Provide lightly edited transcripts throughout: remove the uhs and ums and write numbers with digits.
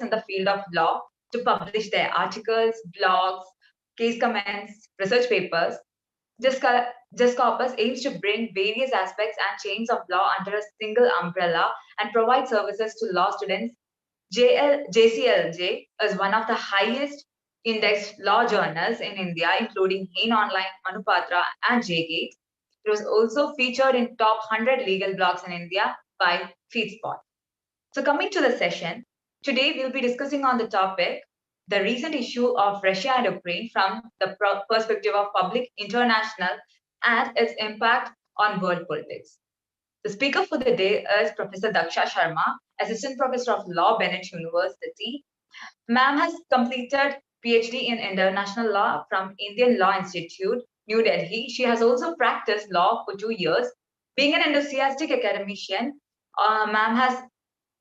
in the field of law to publish their articles, blogs, case comments, research papers. Just Corpus aims to bring various aspects and chains of law under a single umbrella and provide services to law students. JCLJ is one of the highest indexed law journals in India, including Hain Online, Manupatra, and JGate. It was also featured in top 100 legal blogs in India by FeedSpot. So coming to the session, today we'll be discussing on the topic, the recent issue of Russia and Ukraine from the perspective of public international and its impact on world politics. The speaker for the day is Professor Daksha Sharma, Assistant Professor of Law, Bennett University. Ma'am has completed Ph.D. in International Law from Indian Law Institute, New Delhi. She has also practiced law for 2 years. Being an enthusiastic academician, ma'am has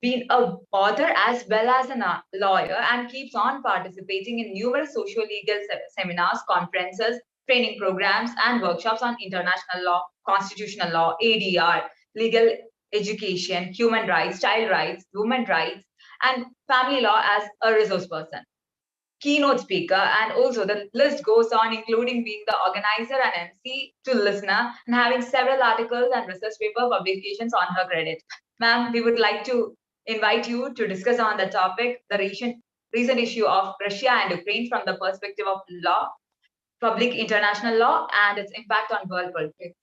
been a author as well as a lawyer and keeps on participating in numerous socio-legal seminars, conferences, training programs, and workshops on international law, constitutional law, ADR, legal education, human rights, child rights, women rights, and family law as a resource person, keynote speaker, and also the list goes on, including being the organizer and MC to listener and having several articles and research paper publications on her credit. Ma'am, we would like to invite you to discuss on the topic, the recent issue of Russia and Ukraine from the perspective of law, public international law, and its impact on world politics.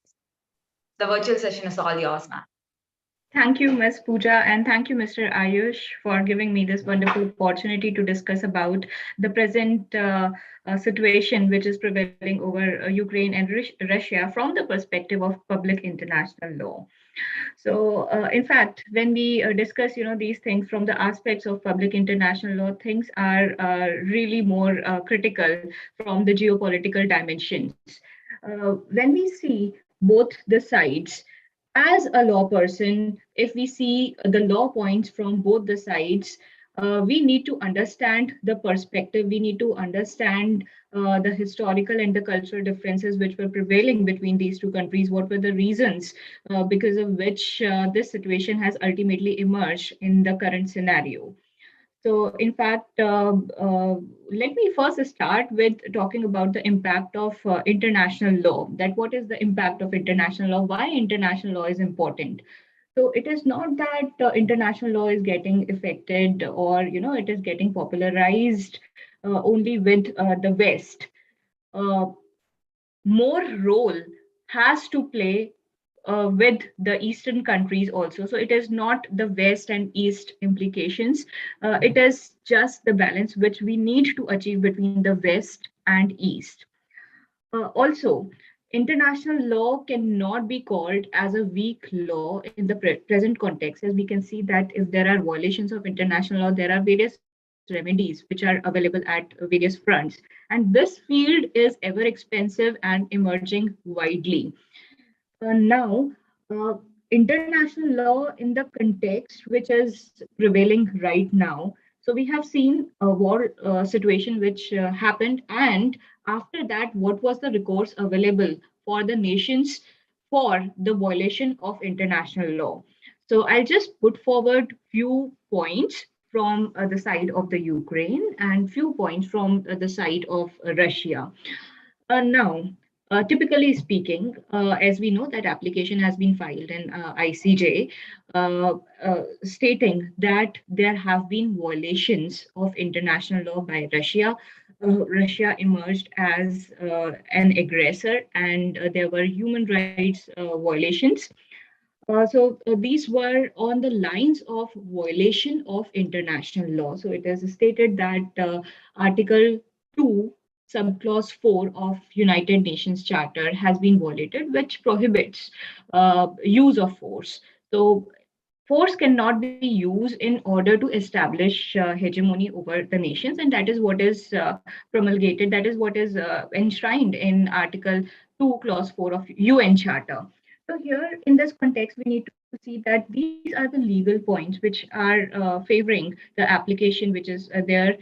The virtual session is all yours, ma'am. Thank you, Ms. Pooja, and thank you, Mr. Ayush, for giving me this wonderful opportunity to discuss about the present situation which is prevailing over Ukraine and Russia from the perspective of public international law. So, in fact, when we discuss, these things from the aspects of public international law, things are really more critical from the geopolitical dimensions. When we see both the sides, as a law person, if we see the law points from both the sides, we need to understand the perspective. We need to understand the historical and the cultural differences which were prevailing between these two countries. What were the reasons because of which this situation has ultimately emerged in the current scenario? So, in fact, let me first start with talking about the impact of international law. That what is the impact of international law? Why international law is important? So it is not that international law is getting affected or it is getting popularized only with the West. More role has to play with the Eastern countries also. So it is not the West and East implications. It is just the balance which we need to achieve between the West and East. Also, international law cannot be called as a weak law in the present context, as we can see that if there are violations of international law, there are various remedies which are available at various fronts. And this field is ever expensive and emerging widely. Now, international law in the context which is prevailing right now. So we have seen a war situation which happened, and after that, what was the recourse available for the nations for the violation of international law? So I'll just put forward few points from the side of the Ukraine and few points from the side of Russia. Now, typically speaking, as we know that application has been filed in ICJ, stating that there have been violations of international law by Russia. Russia emerged as an aggressor, and there were human rights violations. These were on the lines of violation of international law. So it is stated that Article 2 subclause 4 of United Nations Charter has been violated, which prohibits use of force. So force cannot be used in order to establish hegemony over the nations, and that is what is promulgated, that is what is enshrined in Article 2, Clause 4 of UN Charter. So here, in this context, we need to see that these are the legal points which are favoring the application which is there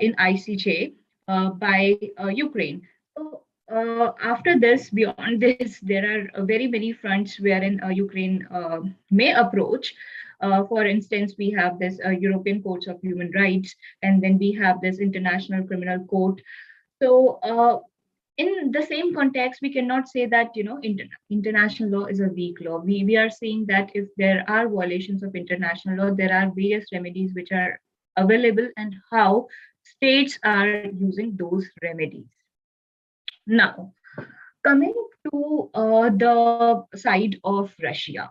in ICJ by Ukraine. So after this, beyond this, there are very many fronts wherein Ukraine may approach. For instance, we have this European Courts of Human Rights, and then we have this International Criminal Court. So in the same context, we cannot say that international law is a weak law. We are saying that if there are violations of international law, there are various remedies which are available, and how states are using those remedies. Now, coming to the side of Russia,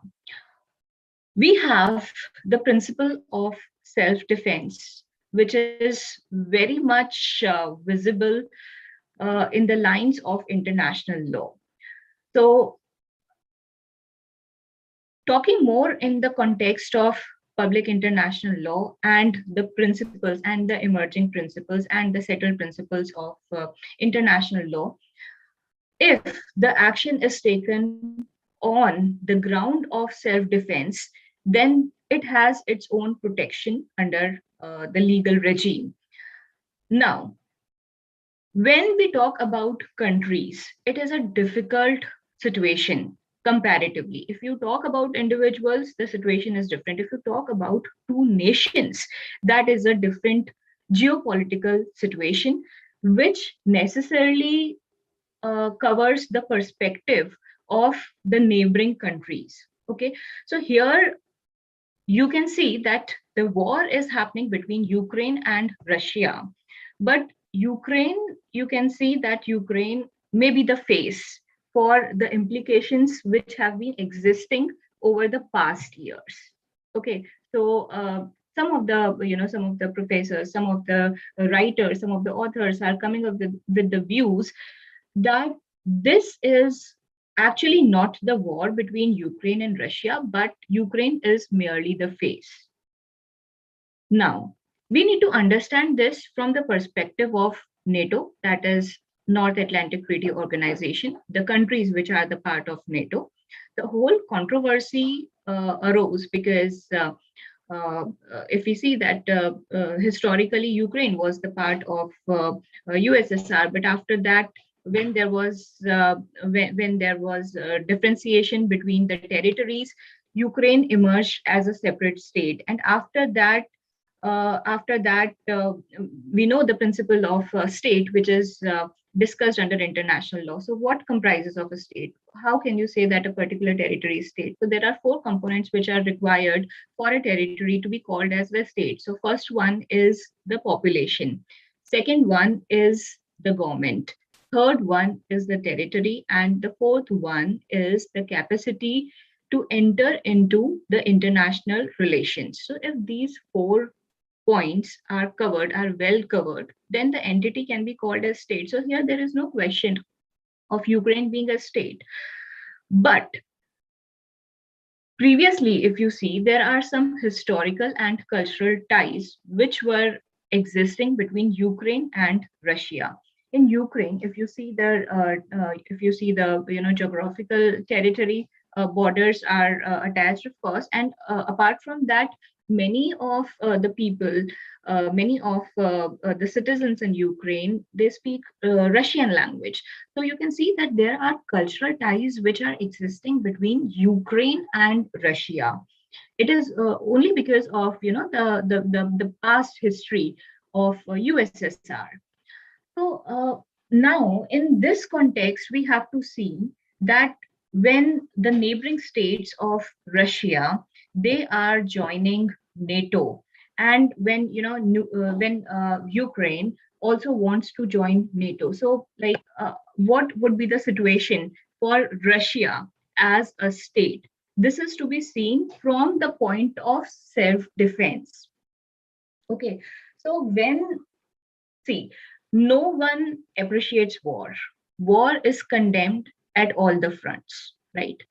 we have the principle of self-defense, which is very much visible in the lines of international law. So, talking more in the context of public international law and the principles and the emerging principles and the settled principles of international law, if the action is taken on the ground of self-defense, then it has its own protection under the legal regime. Now, when we talk about countries, it is a difficult situation comparatively. If you talk about individuals, the situation is different. If you talk about two nations, that is a different geopolitical situation, which necessarily covers the perspective of the neighboring countries. Okay, so here you can see that the war is happening between Ukraine and Russia. But Ukraine, you can see that Ukraine may be the face for the implications which have been existing over the past years. Okay, so some of the professors, some of the writers, some of the authors are coming up with the views that this is actually not the war between Ukraine and Russia, but Ukraine is merely the face. Now, we need to understand this from the perspective of NATO, that is North Atlantic Treaty Organization, the countries which are the part of NATO. The whole controversy arose because if we see that historically Ukraine was the part of USSR, but after that, when there was differentiation between the territories, Ukraine emerged as a separate state, and after that, we know the principle of state, which is discussed under international law. So, what comprises of a state? How can you say that a particular territory is state? So, there are four components which are required for a territory to be called as the state. So, first one is the population. Second one is the government. Third one is the territory, and the fourth one is the capacity to enter into the international relations. So, if these four points are well covered, then the entity can be called as state. So here there is no question of Ukraine being a state. But previously, if you see, there are some historical and cultural ties which were existing between Ukraine and Russia. In Ukraine, if you see the geographical territory, borders are attached, of course, and apart from that, many of the people, many of the citizens in Ukraine, they speak Russian language. So you can see that there are cultural ties which are existing between Ukraine and Russia. It is only because of the past history of USSR. So now, in this context, we have to see that when the neighboring states of Russia, they are joining NATO, and when Ukraine also wants to join NATO. So, like, what would be the situation for Russia as a state? This is to be seen from the point of self-defense. Okay, so see, no one appreciates war. War is condemned at all the fronts, right?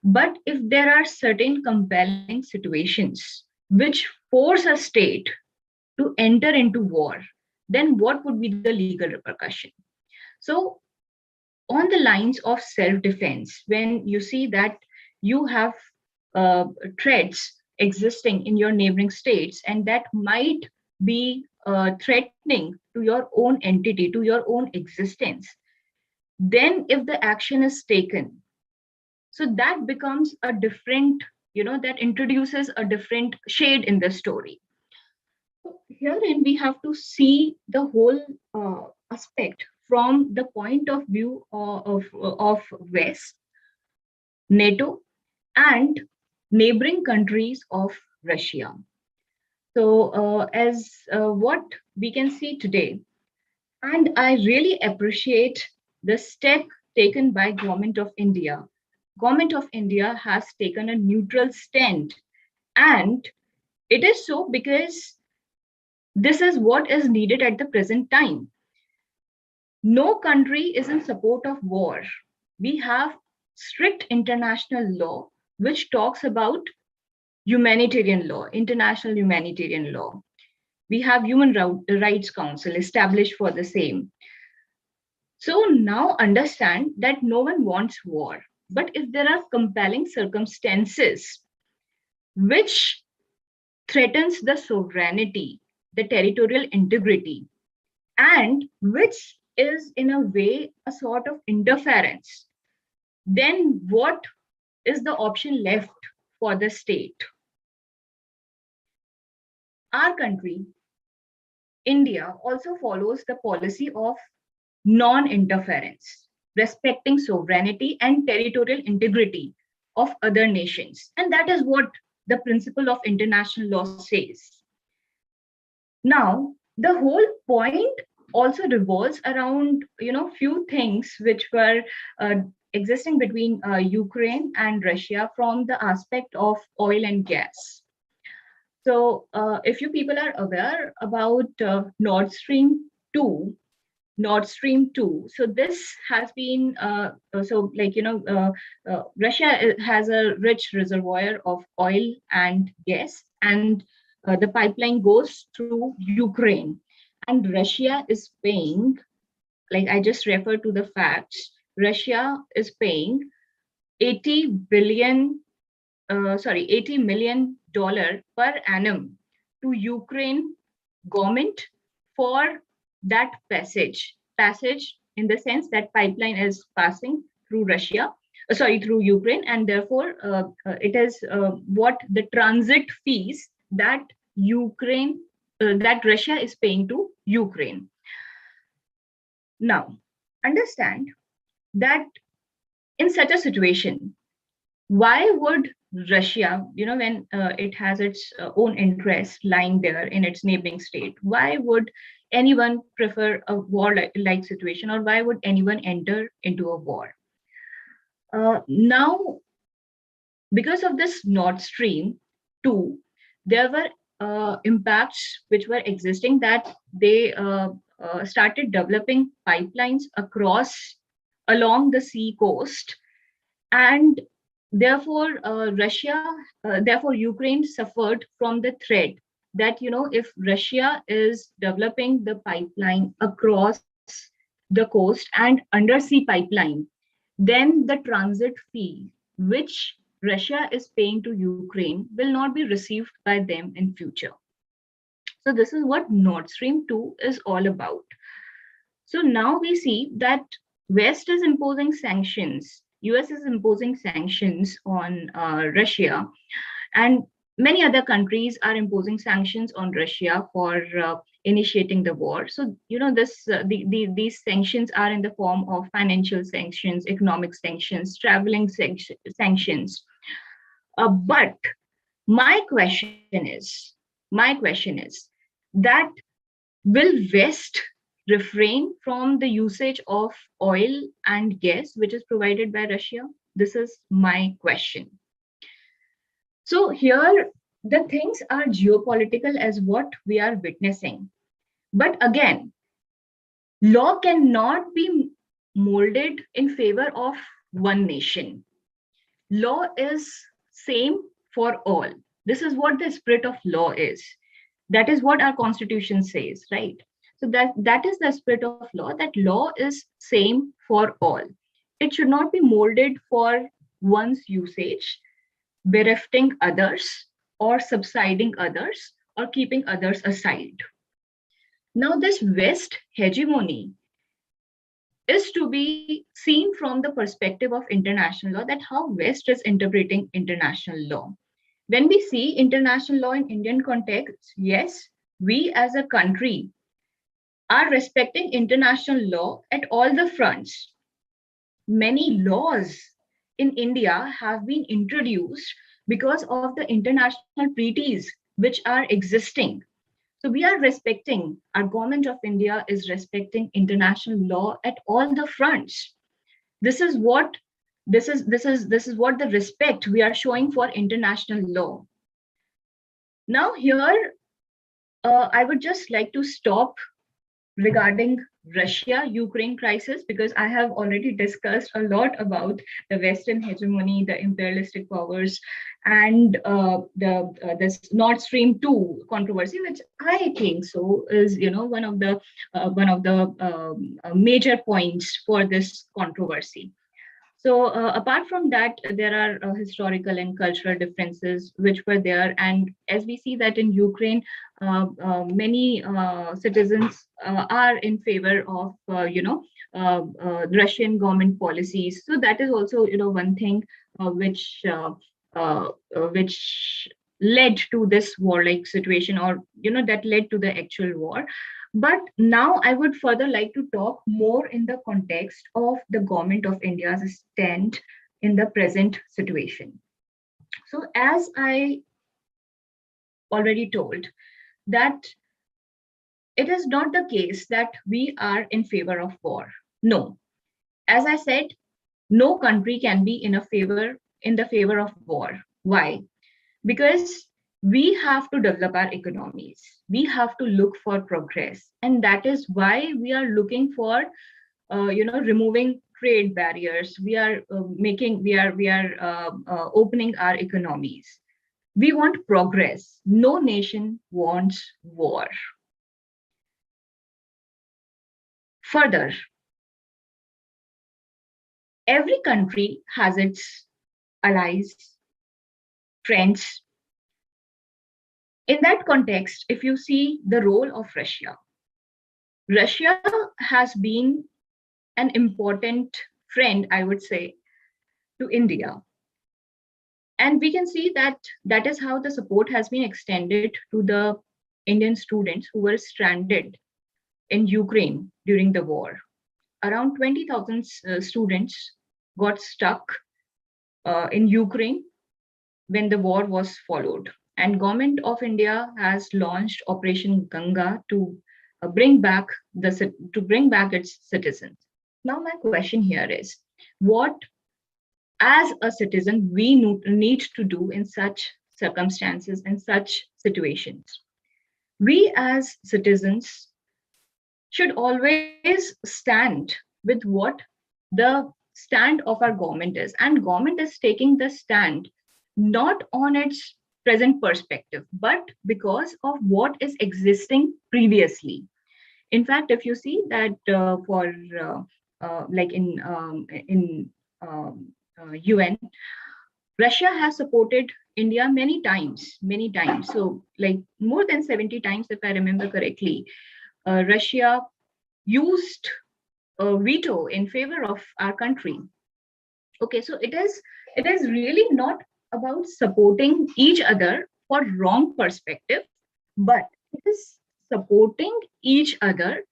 But if there are certain compelling situations which force a state to enter into war, then what would be the legal repercussion? So, on the lines of self-defense, when you see that you have threats existing in your neighboring states, and that might be threatening to your own entity, to your own existence, then if the action is taken, so that becomes a different that introduces a different shade in the story. So herein we have to see the whole aspect from the point of view of West, NATO, and neighboring countries of Russia. So, as what we can see today, and I really appreciate the step taken by Government of India. Government of India has taken a neutral stand, and it is so because this is what is needed at the present time. No country is in support of war. We have strict international law which talks about humanitarian law, international humanitarian law. We have Human Rights Council established for the same. So now understand that no one wants war. But if there are compelling circumstances which threatens the sovereignty, the territorial integrity, and which is in a way a sort of interference, then what is the option left for the state? Our country, India, also follows the policy of non-interference, respecting sovereignty and territorial integrity of other nations. And that is what the principle of international law says. Now, the whole point also revolves around, few things which were existing between Ukraine and Russia from the aspect of oil and gas. So, if you people are aware about Nord Stream 2, Nord Stream 2. So this has been, Russia has a rich reservoir of oil and gas, and the pipeline goes through Ukraine. And Russia is paying, like I just referred to the facts, Russia is paying 80 billion, $80 million per annum to Ukraine government for that passage in the sense that pipeline is passing through through Ukraine, and therefore it is what the transit fees that that Russia is paying to Ukraine. Now, understand that in such a situation, why would Russia, when it has its own interest lying there in its neighboring state, why would anyone prefer a war-like situation, or why would anyone enter into a war? Now, because of this Nord Stream 2, there were impacts which were existing, that they started developing pipelines along the sea coast, and therefore therefore Ukraine suffered from the threat that if Russia is developing the pipeline across the coast and undersea pipeline, then the transit fee which Russia is paying to Ukraine will not be received by them in future. So this is what Nord Stream 2 is all about. So now we see that West is imposing sanctions, US is imposing sanctions on Russia, and many other countries are imposing sanctions on Russia for initiating the war. So these sanctions are in the form of financial sanctions, economic sanctions, traveling sanctions. But my question is that will West refrain from the usage of oil and gas which is provided by Russia? This is my question. So here the things are geopolitical as what we are witnessing. But again, law cannot be molded in favor of one nation. Law is same for all. This is what the spirit of law is. That is what our constitution says, right? So that is the spirit of law, that law is same for all. It should not be molded for one's usage, berefting others or subsiding others or keeping others aside. Now this West hegemony is to be seen from the perspective of international law, that how West is interpreting international law. When we see international law in Indian context, yes, we as a country are respecting international law at all the fronts. Many laws in India have been introduced because of the international treaties which are existing. So we are respecting, our government of India is respecting international law at all the fronts. This is what this is what the respect we are showing for international law. Now here, I would just like to stop regarding Russia-Ukraine crisis, because I have already discussed a lot about the Western hegemony, the imperialistic powers, and the this Nord Stream 2 controversy, which I think so is one of the major points for this controversy. So apart from that, there are historical and cultural differences which were there, and as we see that in Ukraine, many citizens are in favor of Russian government policies. So that is also one thing which led to this warlike situation, or that led to the actual war. But now I would further like to talk more in the context of the government of India's stand in the present situation. So, as I already told, that it is not the case that we are in favor of war. No. As I said, no country can be in the favor of war. Why? Because we have to develop our economies, we have to look for progress, and that is why we are looking for removing trade barriers. We are opening our economies. We want progress. No nation wants war. Further, every country has its allies, friends. In that context, if you see the role of Russia, Russia has been an important friend, I would say, to India. And we can see that that is how the support has been extended to the Indian students who were stranded in Ukraine during the war. Around 20,000 students got stuck in Ukraine when the war was followed. And government of India has launched Operation Ganga to bring back its citizens. Now, my question here is, what, as a citizen, we need to do in such circumstances, in such situations? We as citizens should always stand with what the stand of our government is. And government is taking the stand not on its present perspective, but because of what is existing previously. In fact, if you see that for like in UN, Russia has supported India many times. So like more than 70 times, if I remember correctly, Russia used a veto in favor of our country. Okay, so it is really not about supporting each other for wrong perspective, but it is supporting each other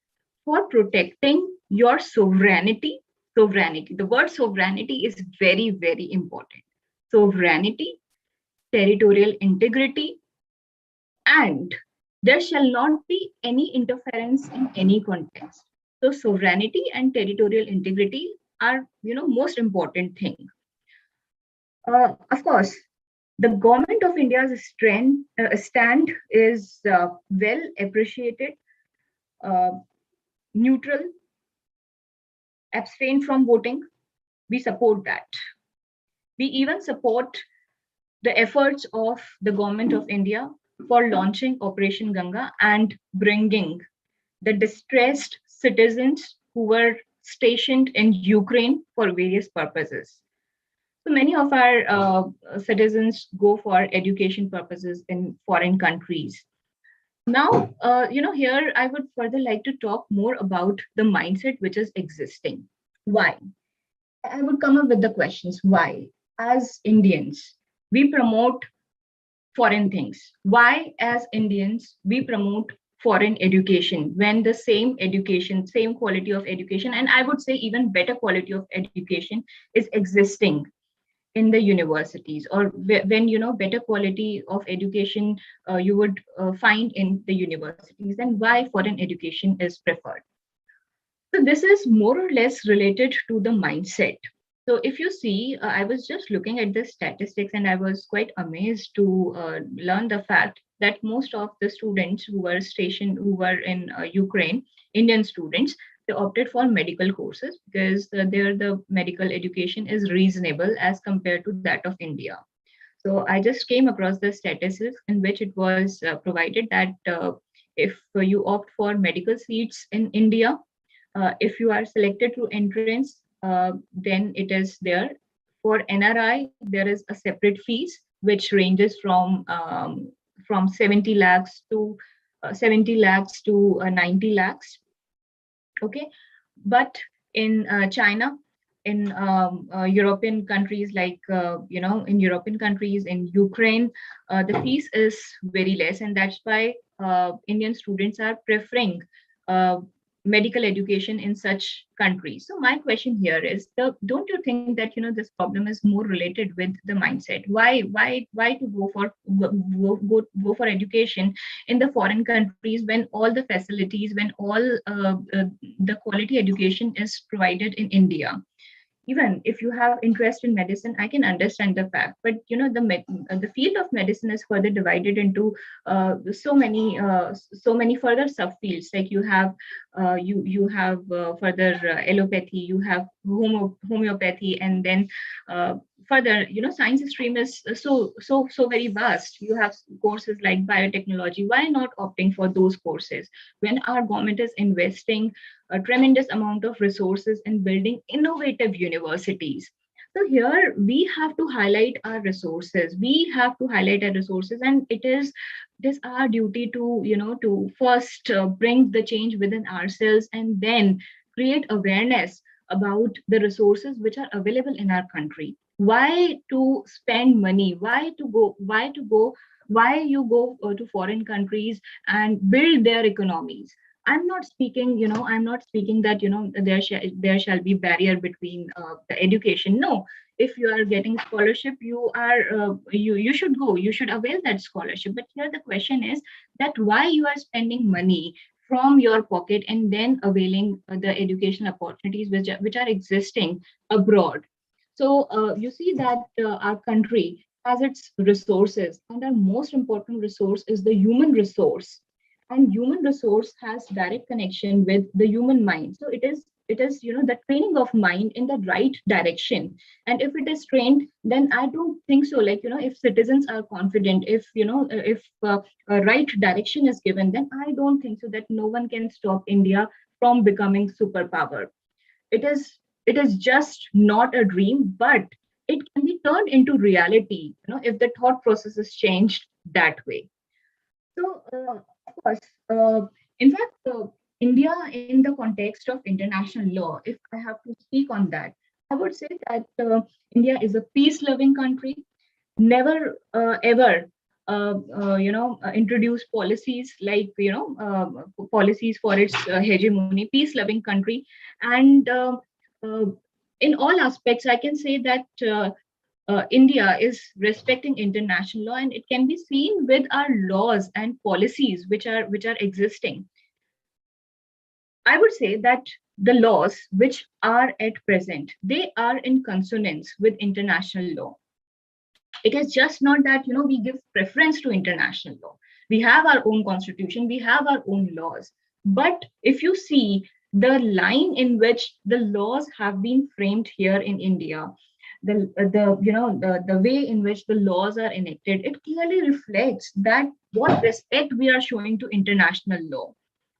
for protecting your sovereignty. Sovereignty. The word sovereignty is very, very important. Sovereignty, territorial integrity, and there shall not be any interference in any context. So sovereignty and territorial integrity are, most important thing. Of course, the government of India's stand is well appreciated, uh, neutral, abstain from voting. We support that. We even support the efforts of the government of India for launching Operation Ganga and bringing the distressed citizens who were stationed in Ukraine for various purposes. So many of our citizens go for education purposes in foreign countries. Now, here I would further like to talk more about the mindset which is existing. Why? I would come up with the questions. Why? As Indians, we promote foreign things. Why, as Indians, we promote foreign education when the same education, same quality of education, and I would say even better quality of education is existing in the universities, or when better quality of education you would find in the universities, and why foreign education is preferred. So this is more or less related to the mindset. So if you see, I was just looking at the statistics and I was quite amazed to learn the fact that most of the students who were stationed, who were in Ukraine, Indian students, they opted for medical courses because there the medical education is reasonable as compared to that of India. So I just came across the statistics in which it was provided that if you opt for medical seats in India, if you are selected through entrance, then it is there. For NRI, there is a separate fees which ranges from 70 lakhs to 70 lakhs to 90 lakhs. Okay, but in China, in European countries, like in European countries, in Ukraine, the fees is very less, and that's why Indian students are preferring uh, medical education in such countries. So my question here is, don't you think that this problem is more related with the mindset? Why to go for education in the foreign countries when all the facilities, when all the quality education is provided in India? Even if you have interest in medicine, I can understand the fact, but the field of medicine is further divided into so many further subfields. Like you have further allopathy, you have homeopathy, and then further, science stream is so very vast. You have courses like biotechnology. Why not opting for those courses when our government is investing a tremendous amount of resources in building innovative universities? So here we have to highlight our resources. We have to highlight our resources, and it is our duty to to first bring the change within ourselves, and then create awareness about the resources which are available in our country. Why to spend money? Why you go to foreign countries and build their economies? I'm not speaking that there shall be barrier between the education. No, if you are getting scholarship, you should go, you should avail that scholarship. But here the question is that why you are spending money from your pocket and then availing the educational opportunities which are existing abroad. So you see that our country has its resources, and our most important resource is the human resource. And human resource has direct connection with the human mind. So it is the training of mind in the right direction. And if it is trained, then I don't think so. Like if citizens are confident, if a right direction is given, then I don't think so that no one can stop India from becoming superpower. It is just not a dream, but it can be turned into reality, if the thought process is changed that way. So, of course, in fact, India, in the context of international law, if I have to speak on that, I would say that India is a peace-loving country. Never ever, introduce policies like policies for its hegemony. Peace-loving country, and uh, in all aspects, I can say that. India is respecting international law, and it can be seen with our laws and policies which are existing. I would say that the laws which are at present, they are in consonance with international law. It is just not that we give preference to international law. We have our own constitution, we have our own laws. But if you see the line in which the laws have been framed here in India, the way in which the laws are enacted, it clearly reflects that what respect we are showing to international law.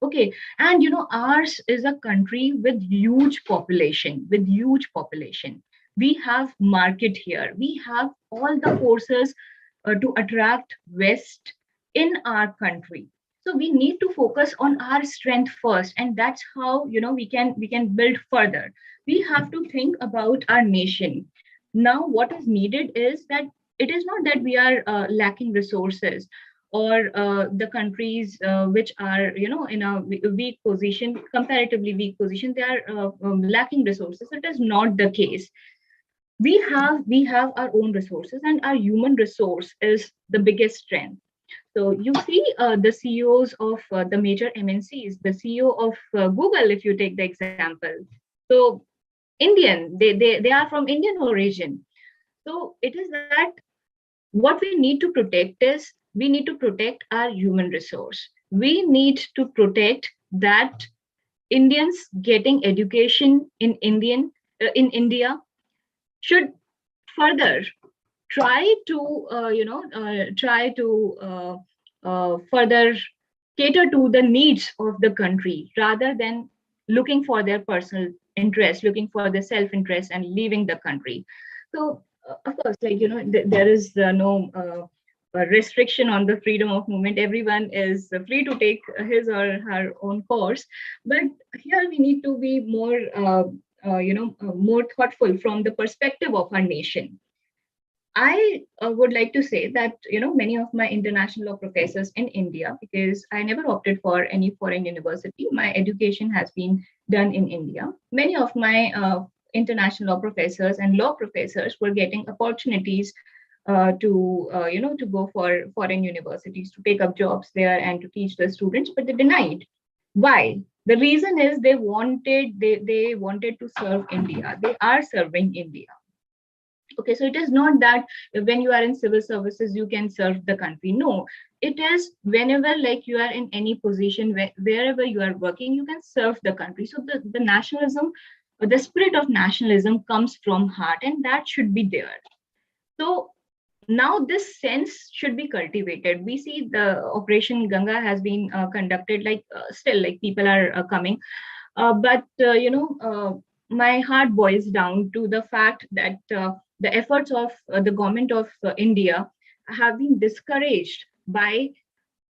Okay, and ours is a country with huge population. We have market here, we have all the forces to attract west in our country. So we need to focus on our strength first, and that's how we can build further. We have to think about our nation. Now what is needed is that it is not that we are lacking resources, or the countries which are, in a weak position, comparatively weak position, they are lacking resources. It is not the case. We have our own resources, and our human resource is the biggest strength. So you see, the CEOs of the major MNCs, the CEO of Google, if you take the example, so Indian, they are from Indian origin. So it is that what we need to protect is, we need to protect our human resource. We need to protect that Indians getting education in India should further try to further cater to the needs of the country, rather than looking for their personal interest, looking for their self-interest and leaving the country. So of course, there is no restriction on the freedom of movement. Everyone is free to take his or her own course, but here we need to be more thoughtful from the perspective of our nation. I would like to say that, many of my international law professors in India, because I never opted for any foreign university, my education has been done in India. Many of my international law professors and law professors were getting opportunities to go for foreign universities, to take up jobs there and to teach the students, but they denied. Why? The reason is they wanted to serve India. They are serving India. Okay, so it is not that when you are in civil services you can serve the country. No, it is whenever, like, you are in any position, wherever you are working, you can serve the country. So the nationalism, the spirit of nationalism comes from heart, and that should be there. So now this sense should be cultivated. We see the Operation Ganga has been conducted, like, still, like, people are coming, but my heart boils down to the fact that the efforts of the government of India have been discouraged by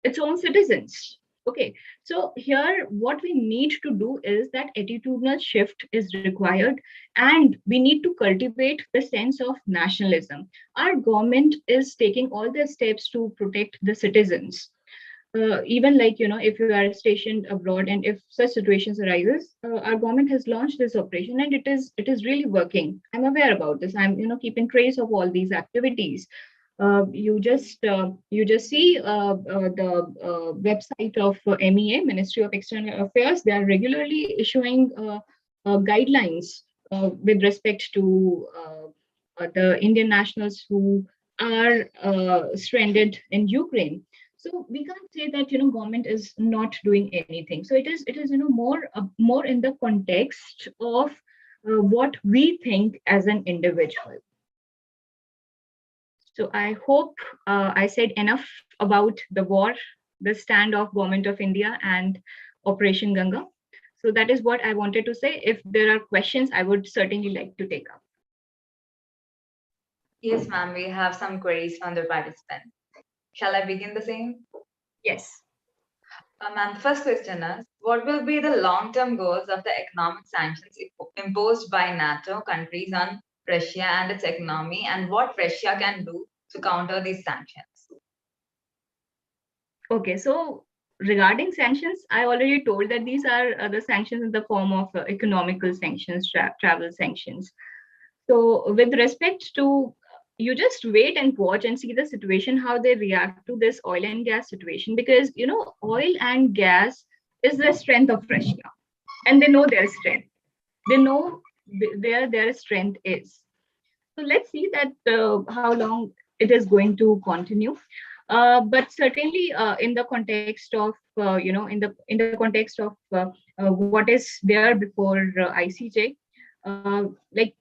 its own citizens. Okay, so here what we need to do is that attitudinal shift is required, and we need to cultivate the sense of nationalism. Our government is taking all the steps to protect the citizens. Even, like, if you are stationed abroad and if such situations arises, our government has launched this operation, and it is really working. I'm aware about this. I'm keeping trace of all these activities. You just see the website of MEA, Ministry of External Affairs. They are regularly issuing guidelines with respect to the Indian nationals who are stranded in Ukraine. So we can't say that government is not doing anything. So it is more in the context of what we think as an individual. So I hope I said enough about the war, the stand of Government of India and Operation Ganga. So that is what I wanted to say. If there are questions, I would certainly like to take up. Yes, ma'am, we have some queries from the participants. Shall I begin the same? Yes. Ma'am, the first question is, what will be the long-term goals of the economic sanctions imposed by NATO countries on Russia and its economy, and what Russia can do to counter these sanctions? Okay, so regarding sanctions, I already told that these are the sanctions in the form of economical sanctions, travel sanctions. So with respect to, you just wait and watch and see the situation, how they react to this oil and gas situation, because oil and gas is the strength of Russia, and they know their strength. They know where their strength is. So let's see that how long it is going to continue. But certainly, in the context of in the context of what is there before ICJ, like,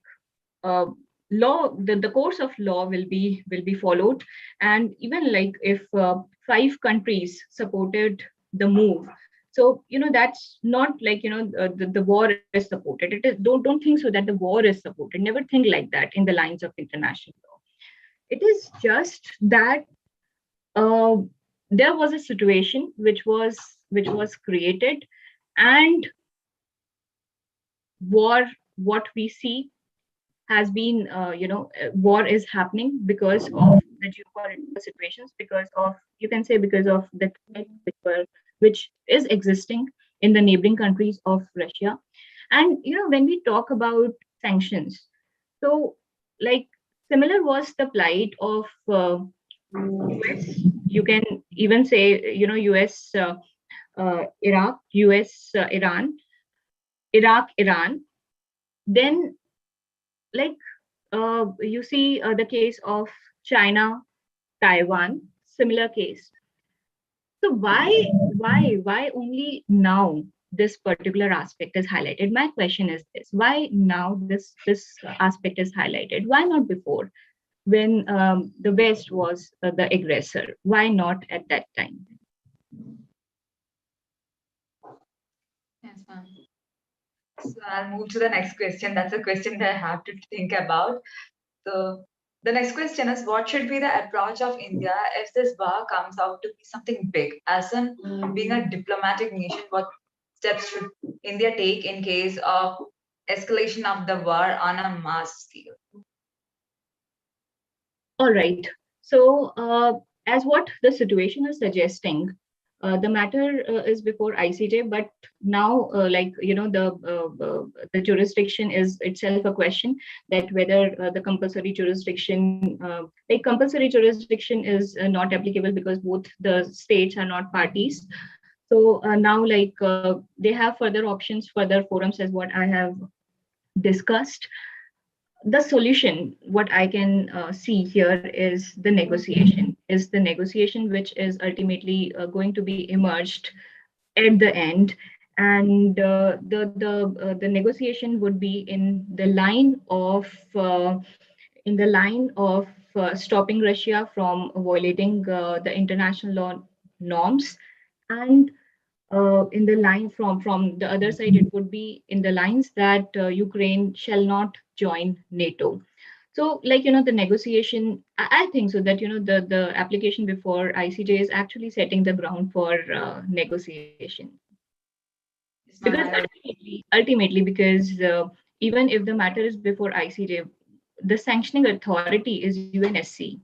uh, law, the course of law will be followed. And even, like, if 5 countries supported the move, so that's not like the war is supported. It is, don't think so that the war is supported. Never think like that in the lines of international law. It is just that uh, there was a situation which was created, and war, what we see, has been, war is happening because of the geopolitical situations, because of, you can say, because of the threat which is existing in the neighboring countries of Russia. And when we talk about sanctions, so like similar was the plight of US. You can even say, US, Iraq, US, Iran, Iraq, Iran. Then, like, you see the case of China, Taiwan, similar case. So why only now this particular aspect is highlighted? My question is this: why now this aspect is highlighted? Why not before, when the West was the aggressor? Why not at that time? Yes, ma'am. So I'll move to the next question. That's a question that I have to think about. So the next question is, what should be the approach of India if this war comes out to be something big? As in, being a diplomatic nation, what steps should India take in case of escalation of the war on a mass scale? All right. So, as what the situation is suggesting, the matter is before ICJ, but now, the jurisdiction is itself a question, that whether the compulsory jurisdiction, compulsory jurisdiction is not applicable because both the states are not parties. So now, they have further options, further forums, as what I have discussed. The solution, what I can see here, is the negotiation which is ultimately going to be emerged at the end. And the negotiation would be in the line of stopping Russia from violating the international law norms, and in the line from the other side, it would be in the lines that Ukraine shall not join NATO. So, the negotiation, I think so that the application before ICJ is actually setting the ground for negotiation. Yes, Because ma'am. ultimately, because even if the matter is before ICJ, the sanctioning authority is UNSC.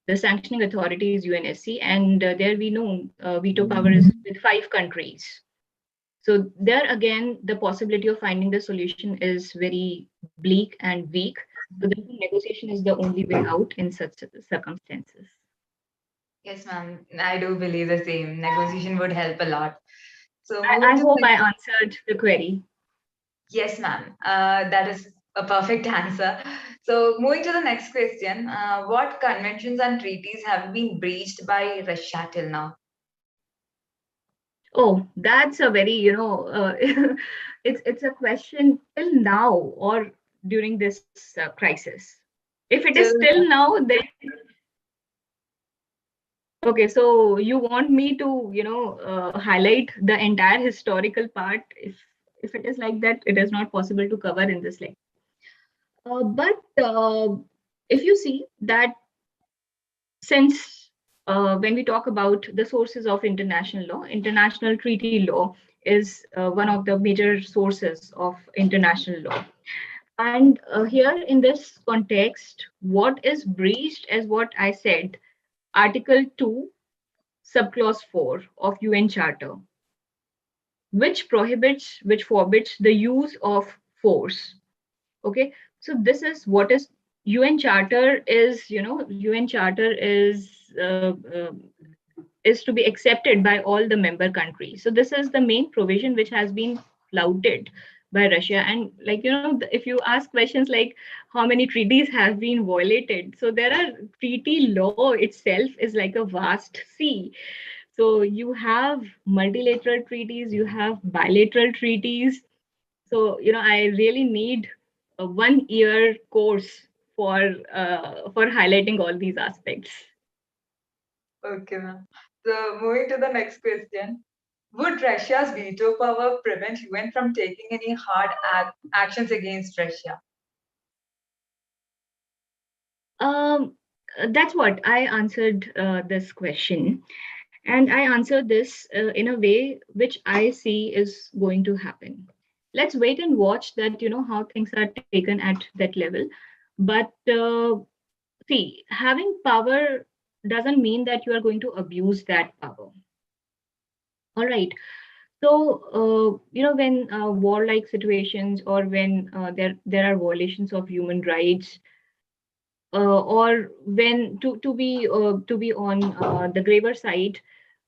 The sanctioning authority is UNSC, and there we know veto power is with 5 countries. So there again, the possibility of finding the solution is very bleak and weak. So therefore, negotiation is the only way out in such circumstances. Yes, ma'am. I do believe the same. Negotiation would help a lot. So moving I to the hope I next. answered the query. Yes, ma'am. That is a perfect answer. So, moving to the next question, what conventions and treaties have been breached by Russia till now? Oh, that's a very, it's a question till now or during this crisis. If it is Till still now, then okay. So you want me to, highlight the entire historical part? If it is like that, it is not possible to cover in this lecture. But if you see that, since when we talk about the sources of international law, international treaty law is one of the major sources of international law. And here in this context, what is breached, as what I said, Article 2, Subclause 4 of UN Charter, which forbids the use of force. Okay, so this is what is UN Charter is. UN Charter is to be accepted by all the member countries. So this is the main provision which has been flouted by Russia. And if you ask questions like how many treaties have been violated, so there are treaty law itself is like a vast sea. So you have multilateral treaties, you have bilateral treaties. So I really need a 1 year course for highlighting all these aspects. okay, ma'am. So, moving to the next question, would Russia's veto power prevent UN from taking any hard actions against Russia? Um, that's what I answered this question, and I answered this in a way which I see is going to happen. let's wait and watch that, how things are taken at that level. But see, having power doesn't mean that you are going to abuse that power. All right. So, when warlike situations, or when there are violations of human rights, or when to be on the graver side,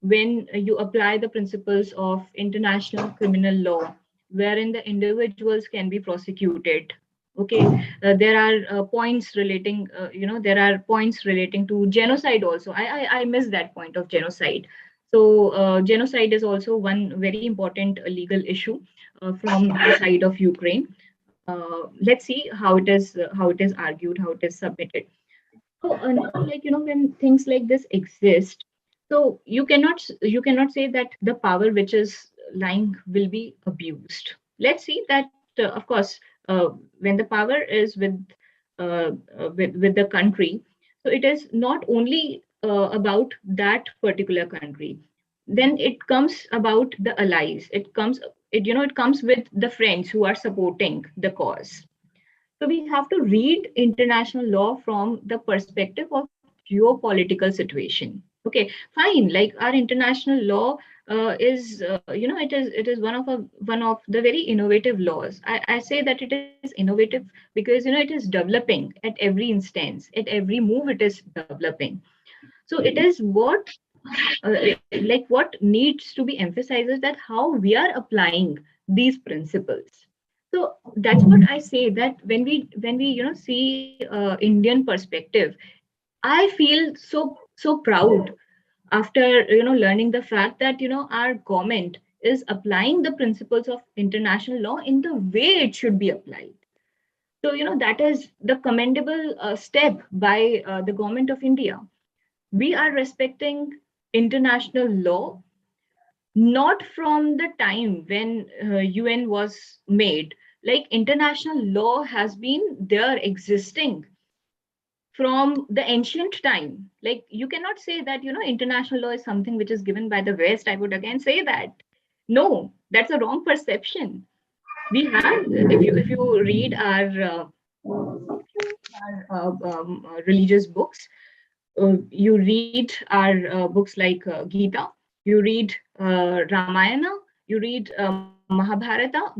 when you apply the principles of international criminal law, wherein the individuals can be prosecuted. Okay, there are points relating, there are points relating to genocide also. I miss that point of genocide. So genocide is also one very important legal issue from the side of Ukraine. Let's see how it is argued, how it is submitted. So now, like, when things like this exist, so you cannot say that the power which is lying will be abused. Let's see that, of course, when the power is with the country, so it is not only about that particular country. Then it comes about the allies. It comes with the friends who are supporting the cause. So we have to read international law from the perspective of geopolitical situation. Okay, fine. Like, our international law is, it is one of the very innovative laws. I say that it is innovative because it is developing at every instance, at every move it is developing. So it is what needs to be emphasized is that how we are applying these principles. So that's what I say, that when we see Indian perspective, I feel so proud after learning the fact that our government is applying the principles of international law in the way it should be applied. So that is the commendable step by the government of India. We are respecting international law, not from the time when UN was made. Like, international law has been there existing from the ancient time. Like, you cannot say that international law is something which is given by the West. I would again say that no, that's a wrong perception. We have, if you read our religious books, you read our books like Gita, you read Ramayana, you read Mahabharata.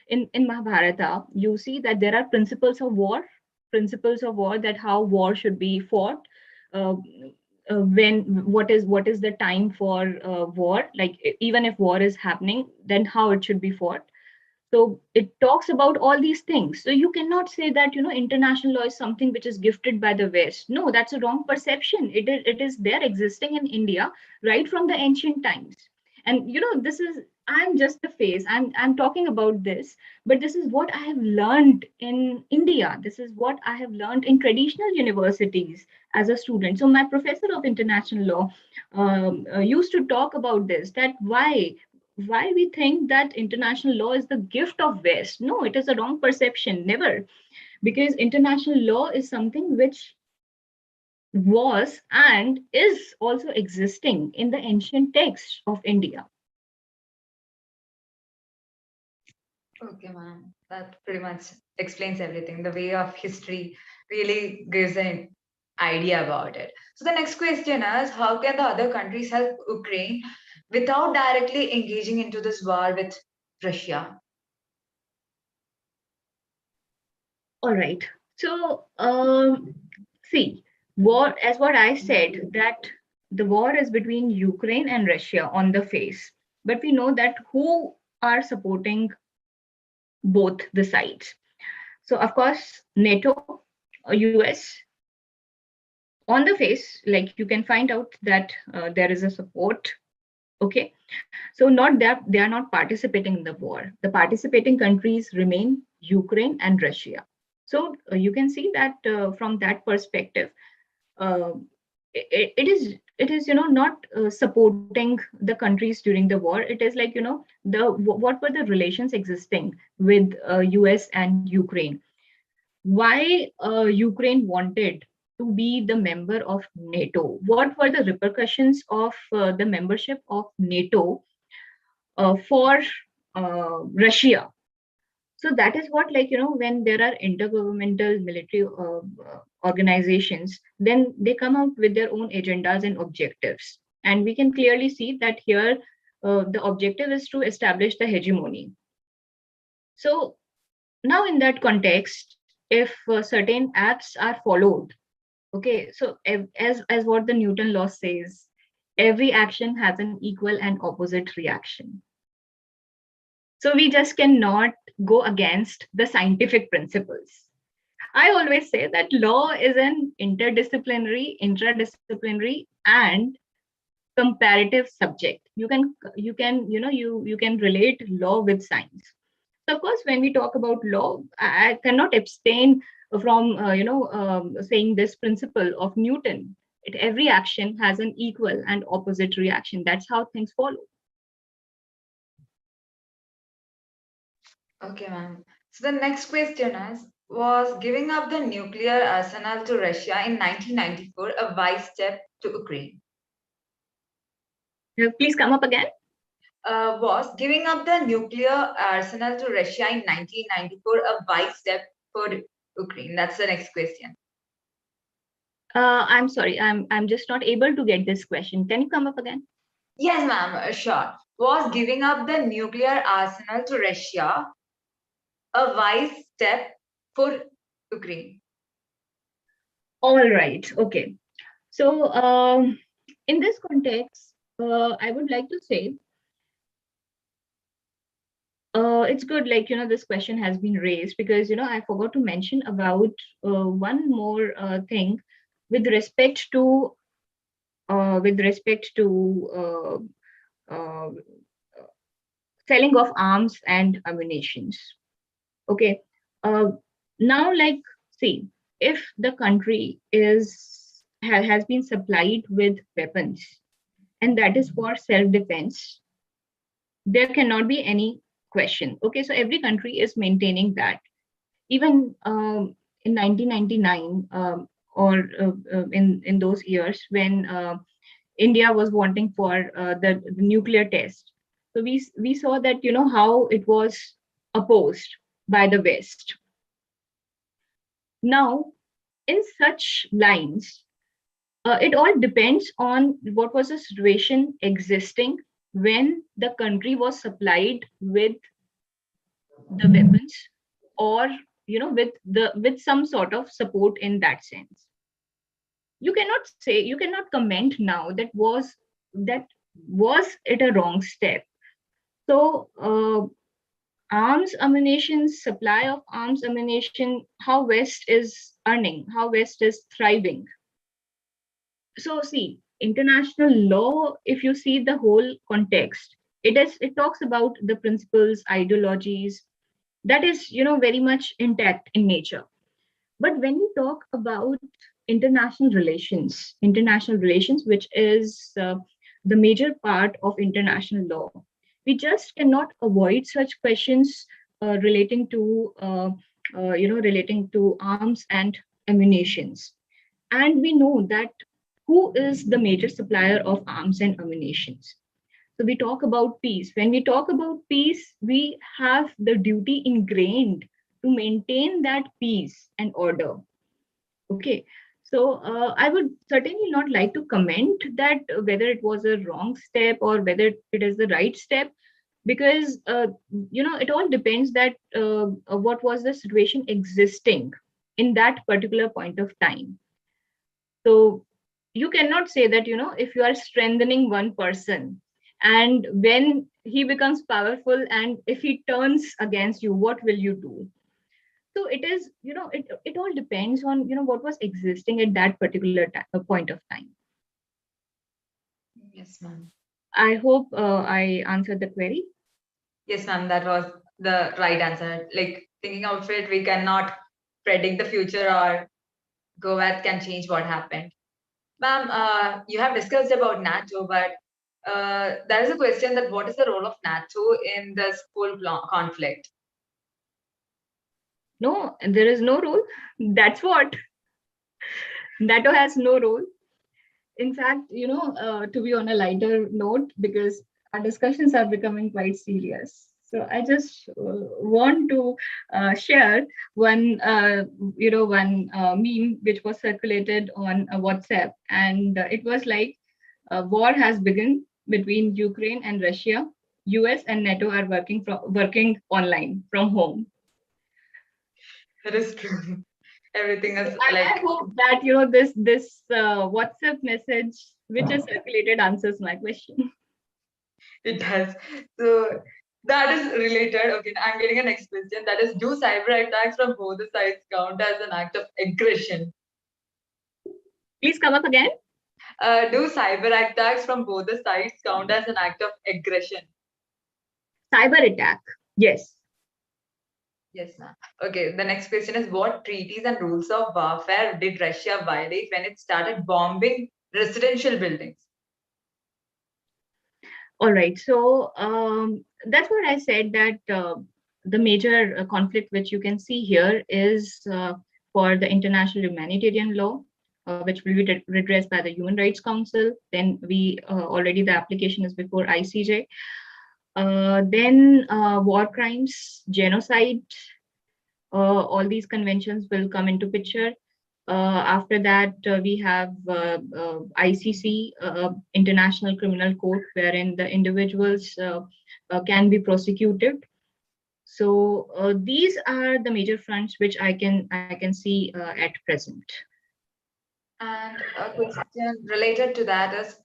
In Mahabharata, you see that there are principles of war, that how war should be fought. Uh, when what is the time for war? Like, even if war is happening, then how it should be fought. So it talks about all these things. So you cannot say that international law is something which is gifted by the West. No, that's a wrong perception. It is there existing in India right from the ancient times. And this is, I'm just the face. I'm talking about this, but this is what I have learned in India. This is what I have learned in traditional universities as a student. So my professor of international law used to talk about this, that why we think that international law is the gift of West. No, it is a wrong perception. Never. Because international law is something which was and is also existing in the ancient texts of India. Okay, ma'am. That pretty much explains everything. The way of history really gives an idea about it. So the next question is, how can the other countries help Ukraine without directly engaging into this war with Russia? All right. So see, war, as what I said, that the war is between Ukraine and Russia on the face, but we know that who are supporting both the sides. So of course, NATO, US, on the face, like, you can find out that there is a support. Okay, so not that they are not participating in the war. The participating countries remain Ukraine and Russia. So you can see that from that perspective, uh, it is not supporting the countries during the war. It is like, what were the relations existing with US and Ukraine, why Ukraine wanted to be the member of NATO, what were the repercussions of the membership of NATO for Russia. So that is what, like, when there are intergovernmental military organizations, then they come out with their own agendas and objectives. And we can clearly see that here the objective is to establish the hegemony. So now in that context, if certain acts are followed, okay, so as what the Newton law says, every action has an equal and opposite reaction. So we just cannot go against the scientific principles. I always say that law is an interdisciplinary, and comparative subject. You can relate law with science. So of course, when we talk about law, I cannot abstain from saying this principle of Newton. Every action has an equal and opposite reaction. That's how things follow. Okay, ma'am. So the next question is, was giving up the nuclear arsenal to Russia in 1994 a wise step to Ukraine? Please come up again. Was giving up the nuclear arsenal to Russia in 1994 a wise step for Ukraine? That's the next question. I'm sorry, I'm just not able to get this question. Can you come up again? Yes, ma'am. Sure. Was giving up the nuclear arsenal to Russia a wise step for Ukraine? All right. Okay. So in this context, I would like to say it's good, like, this question has been raised, because I forgot to mention about one more thing with respect to uh, selling of arms and ammunitions. Okay. uh, Now, like, see, if the country has been supplied with weapons, and that is for self defense, there cannot be any question. Okay, so every country is maintaining that. Even in 1999, or in those years when India was wanting for the nuclear test, so we saw that how it was opposed by the West. Now, in such lines, it all depends on what was the situation existing when the country was supplied with the weapons, or with some sort of support in that sense. You cannot comment now that was it a wrong step. So arms ammunition, supply of arms ammunition, how West is earning, how West is thriving. So see, international law, if you see the whole context, it talks about the principles, ideologies, that is very much intact in nature. But when we talk about international relations, which is the major part of international law, we just cannot avoid such questions relating to arms and ammunitions. And we know that who is the major supplier of arms and ammunitions. So we talk about peace. When we talk about peace, we have the duty ingrained to maintain that peace and order. Okay. So I would certainly not like to comment that whether it was a wrong step or whether it is the right step, because it all depends that what was the situation existing in that particular point of time. So you cannot say that if you are strengthening one person, and when he becomes powerful and if he turns against you, what will you do? So it is, it all depends on what was existing at that particular point of time. Yes, ma'am. I hope I answered the query. Yes, ma'am. That was the right answer. Like, thinking of it, we cannot predict the future, or go back can change what happened. Ma'am, you have discussed about NATO, but there is a question that what is the role of NATO in this whole conflict? No, there is no role. That's what. NATO has no role. In fact, to be on a lighter note, because our discussions are becoming quite serious. So I just want to share one, meme which was circulated on WhatsApp, and it was like, war has begun between Ukraine and Russia. US and NATO are working online from home. That is true. Everything So is I like hope that this WhatsApp message which is circulated answers my question. it does. So that is related. Okay, I'm getting a next question. That is, do cyber attacks from both the sides count as an act of aggression? Please come up again. Do cyber attacks from both the sides count as an act of aggression? Cyber attack. Yes. Yes, ma'am. Okay, the next question is, what treaties and rules of warfare did Russia violate when it started bombing residential buildings? All right. So that's what I said, that the major conflict which you can see here is for the international humanitarian law, which will be redressed by the Human Rights Council. Then already the application is before ICJ. Then war crimes, genocide, all these conventions will come into picture. After that, we have ICC, International Criminal Court, wherein the individuals can be prosecuted. So these are the major fronts which I can see at present. And a question related to that is,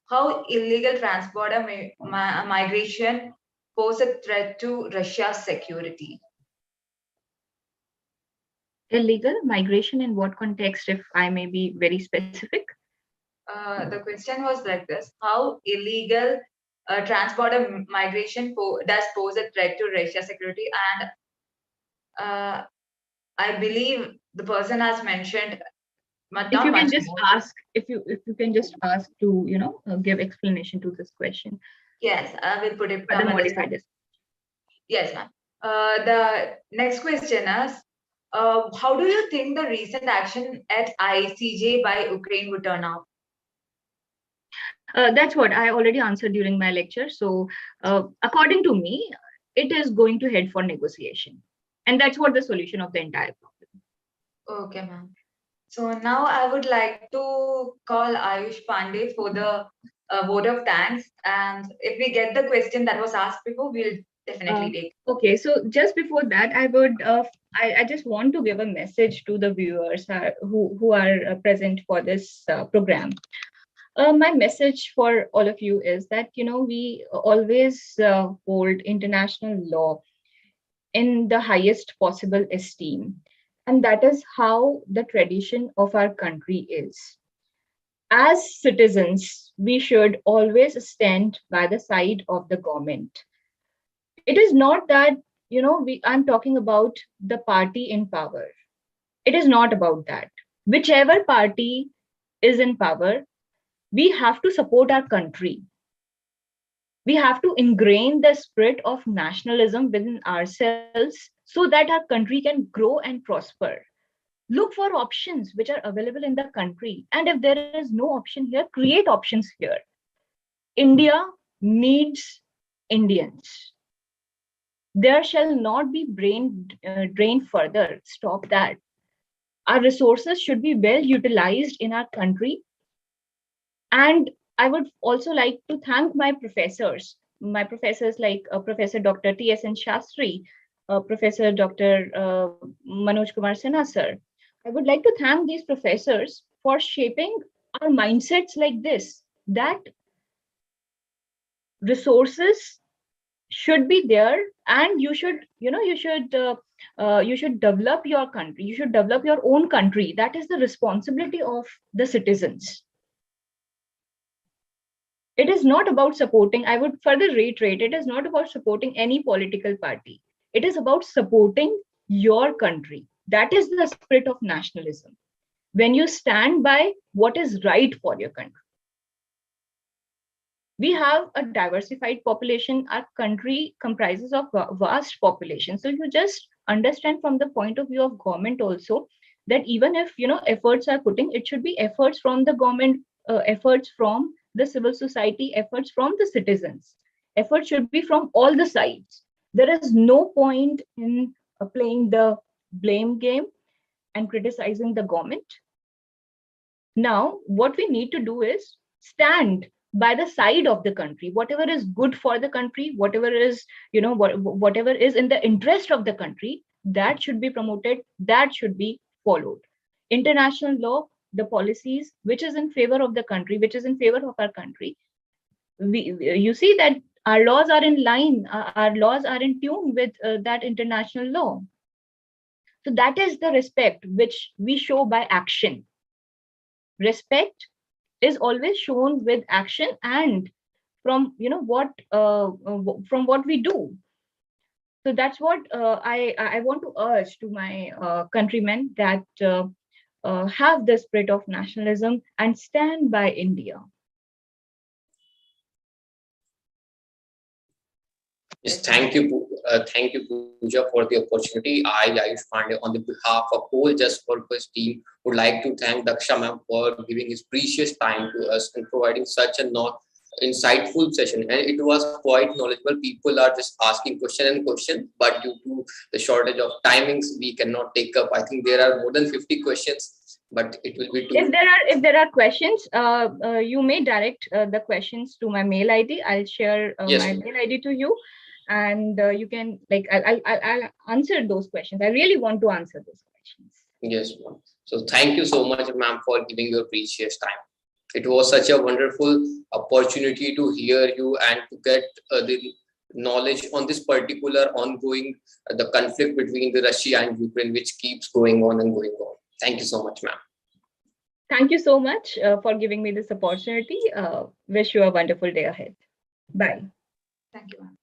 how illegal transborder migration pose a threat to Russia's security? Illegal migration in what context, if I may be very specific? The question was like this: how illegal transborder migration does pose a threat to Russia's security? And I believe the person has mentioned, but If not you can much just more. ask, if you can just ask to give explanation to this question, Yes, I will put it further at the modify start. this. Yes, ma'am. The next question is, how do you think the recent action at ICJ by Ukraine would turn out? That's what I already answered during my lecture. So, according to me, it is going to head for negotiation, and that's what the solution of the entire problem. Okay, ma'am. So now I would like to call Ayush Pandey for the vote of thanks. And if we get the question that was asked before, we'll definitely Uh, take. okay, so just before that, I just want to give a message to the viewers who are present for this program. My message for all of you is that we always hold international law in the highest possible esteem. And that is how the tradition of our country is. As citizens, we should always stand by the side of the government. It is not that, I'm talking about the party in power. It is not about that. Whichever party is in power, we have to support our country. We have to ingrain the spirit of nationalism within ourselves so that our country can grow and prosper. Look for options which are available in the country. And if there is no option here, create options here. India needs Indians. There shall not be brain drain further. Stop that. Our resources should be well utilized in our country. And I would also like to thank my professors like Professor Dr. T.S.N. Shastri, Professor Dr. Manoj Kumar Sinha sir. I would like to thank these professors for shaping our mindsets like this, that resources should be there, and you should develop your country, you should develop your own country. That is the responsibility of the citizens. It is not about supporting, I would further reiterate, it is not about supporting any political party. It is about supporting your country. That is the spirit of nationalism. When you stand by what is right for your country. We have a diversified population. Our country comprises of vast population. So you just understand from the point of view of government also, that even if efforts are putting, it should be efforts from the government, efforts from the civil society, efforts from the citizens. Efforts should be from all the sides. There is no point in playing the blame game and criticizing the government. Now, what we need to do is stand by the side of the country. Whatever is good for the country, whatever is, whatever is in the interest of the country, that should be promoted, that should be followed. International law, the policies which is in favor of the country, which is in favor of our country, you see that our laws are in line, our laws are in tune with that international law. So that is the respect which we show by action. Respect is always shown with action and from from what we do. So that's what I want to urge to my countrymen, that have the spirit of nationalism and stand by India. Yes, thank you, Pooja, for the opportunity. I, Ayush Pandey, on the behalf of whole Just Purpose team, would like to thank Daksha ma'am for giving his precious time to us and providing such a insightful session. And it was quite knowledgeable. People are just asking question, but due to the shortage of timings, we cannot take up. I think there are more than 50 questions, but it will be too. If there are questions, you may direct the questions to my mail ID. I'll share Yes, my mail ID to you, and you can, like, I'll answer those questions. I really want to answer those questions. Yes, ma'am. So thank you so much, ma'am, for giving your precious time. It was such a wonderful opportunity to hear you and to get the knowledge on this particular ongoing the conflict between the Russia and Ukraine, which keeps going on and going on. Thank you so much, ma'am. Thank you so much for giving me this opportunity. Wish you a wonderful day ahead. Bye. Thank you, ma'am.